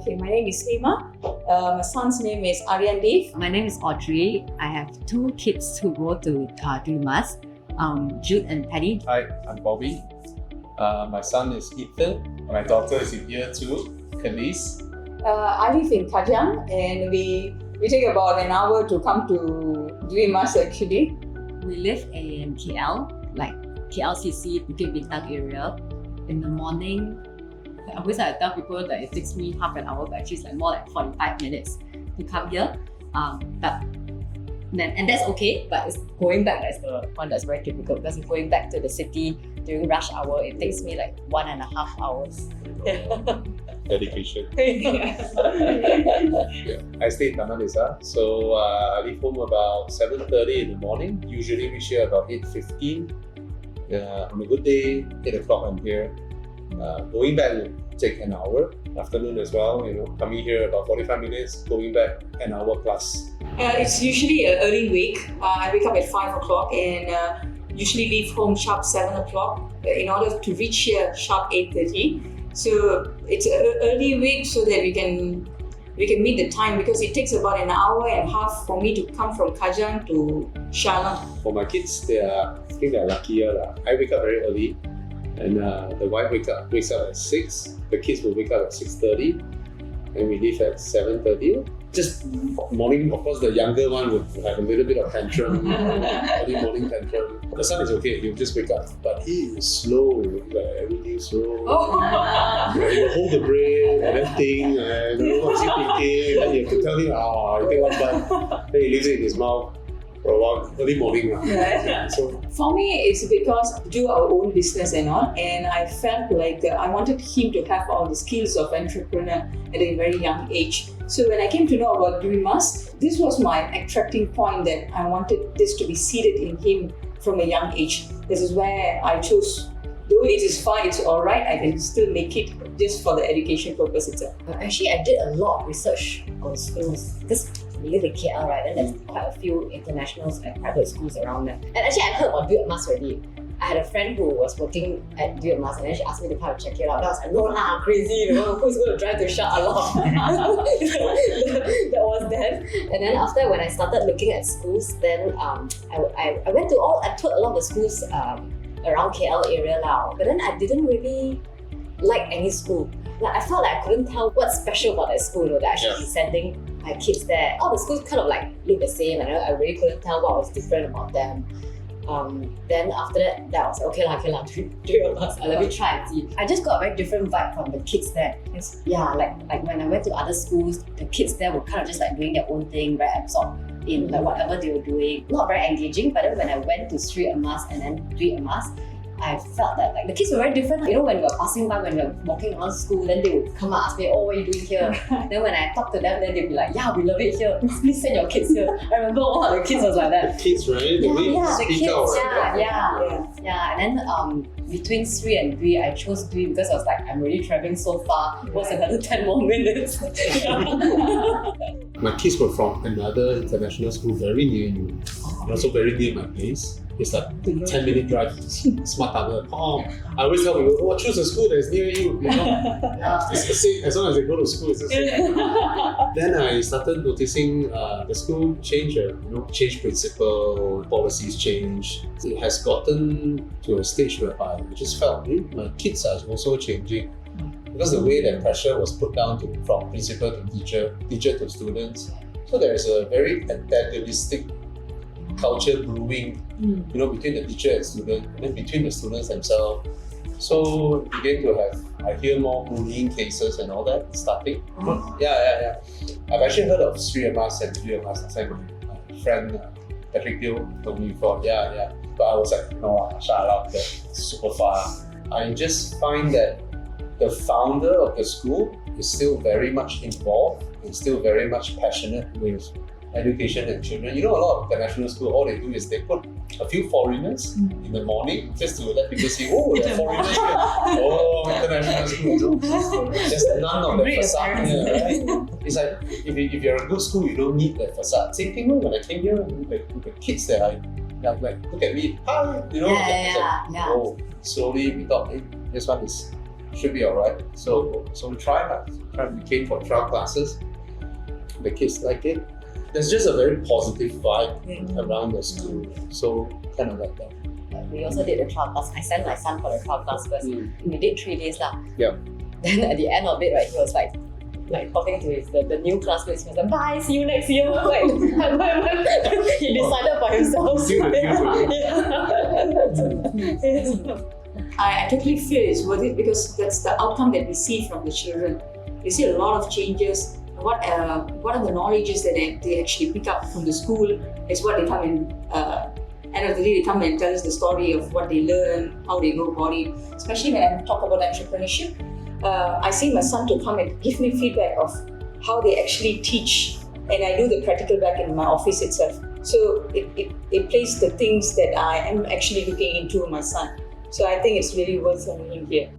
Okay, my name is Emma. My son's name is Aryan Dev. My name is Audrey. I have two kids who go to Dwi Emas, Jude and Patty. Hi, I'm Bobby. My son is Ethan. My daughter is in year 2, Khalees. I live in Kajang and we take about an hour to come to Dwi Emas actually. We live in KL, like KLCC, Bukit Bintang area. In the morning, I always tell people that it takes me half an hour, but actually it's like more like 45 minutes to come here. And that's okay, but it's going back that's the one that's very difficult because going back to the city during rush hour, it takes me like 1.5 hours. Dedication. Yeah. I stay in Taman Desa, so I leave home about 7:30 in the morning. Usually reach here about 8:15. On a good day, 8 o'clock I'm here. Going back will take an hour. Afternoon as well, coming here about 45 minutes, going back an hour plus. It's usually an early wake. I wake up at 5 o'clock and usually leave home sharp 7 o'clock in order to reach here sharp 8:30. So it's an early wake so that we can meet the time because it takes about an hour and a half for me to come from Kajang to Sharla. For my kids, I think they're luckier. I wake up very early and the wife wakes up at 6. The kids will wake up at 6:30 and we leave at 7:30. Just morning, of course, the younger one would have a little bit of tantrum, early morning tantrum. The son is okay, he'll just wake up. But he is slow, like everything slow. He'll hold the brain and then think, and what is he thinking? Then you have to tell him, you take one bite. Then he leaves it in his mouth for a while, early morning. Yeah. So, for me, it's because we do our own business and all, and I felt like I wanted him to have all the skills of entrepreneur at a very young age. So when I came to know about Dwi Emas, this was my attracting point that I wanted this to be seeded in him from a young age. This is where I chose. Though it is far, it's alright, I can still make it just for the education purpose itself. Actually, I did a lot of research on schools because we live in KL, right? And there's quite a few international and private schools around there. And actually, I heard about Dwi Emas already. I had a friend who was working at Dwi Emas and then she asked me to come and check it out. And I was like, no lah, crazy, who's going to drive to Shah Alam? That was then. And then after when I started looking at schools, then I went to I toured a lot of the schools around KL area now. But then I didn't really like any school. Like I felt like I couldn't tell what's special about that school that I should be sending my kids there. All the schools kind of like look the same and I really couldn't tell what was different about them. Then after that I was like, okay lah, Dwi Emas, let me try and see. I just got a very different vibe from the kids there. Yeah, like when I went to other schools, the kids there were kind of just like doing their own thing, very absorbed in like whatever they were doing. Not very engaging, but then when I went to Sri Emas and then Dwi Emas, I felt that like the kids were very different. When we were passing by, when we were walking around school, then they would come and ask me, what are you doing here? Then when I talk to them, then they'd be like, yeah, we love it here. Please send your kids here. I remember all the kids was like that. the kids, right? The kids, yeah. And then between Sri and Dwi, I chose Dwi because I was like, I'm already traveling so far. What's another 10 more minutes? My kids were from another international school very near you, and also very near my place. It's like 10-minute drive, smart tunnel. I always tell people, choose a school that's near you. It's the same, as long as they go to school, it's the same. Then I started noticing the school change principal, policies change. It has gotten to a stage whereby I just felt my kids are also changing. Because the way that pressure was put down from principal to teacher to students. So there is a very antagonistic culture brewing, between the teacher and student, and then between the students themselves. So begin to I hear more bullying cases and all that starting. Yeah. I've actually heard of Sri Emas and Dwi Emas. My friend Patrick Teo told me before. Yeah. But I was like, no, shut up, that's super far. I just find that the founder of the school is still very much involved and still very much passionate with education and children. A lot of international schools, all they do is they put a few foreigners in the morning just to let people see, there are foreigners here. International school. There's none of the facade here, right? It's like, if you're a good school, you don't need that facade. Same thing when I came here with the kids there, like, look at me, hi, Yeah. Slowly we thought, this one is should be alright. So we try that. We came for trial classes. The kids like it. There's just a very positive vibe around the school. So kind of like that. We also did the trial class. I sent my son for the trial class first. We did 3 days lah. Yeah. Then at the end of it, right, he was like talking to the new classmates. He was like, bye, see you next year. Like, he decided by himself. I totally feel it's worth it because that's the outcome that we see from the children. We see a lot of changes. What are the knowledges that they actually pick up from the school? It's what they come and end of the day they come and tell us the story of what they learn, how they go about it. Especially when I talk about entrepreneurship, I see my son to come and give me feedback of how they actually teach, and I do the practical back in my office itself. So it plays the things that I am actually looking into my son. So I think it's really worth having him here.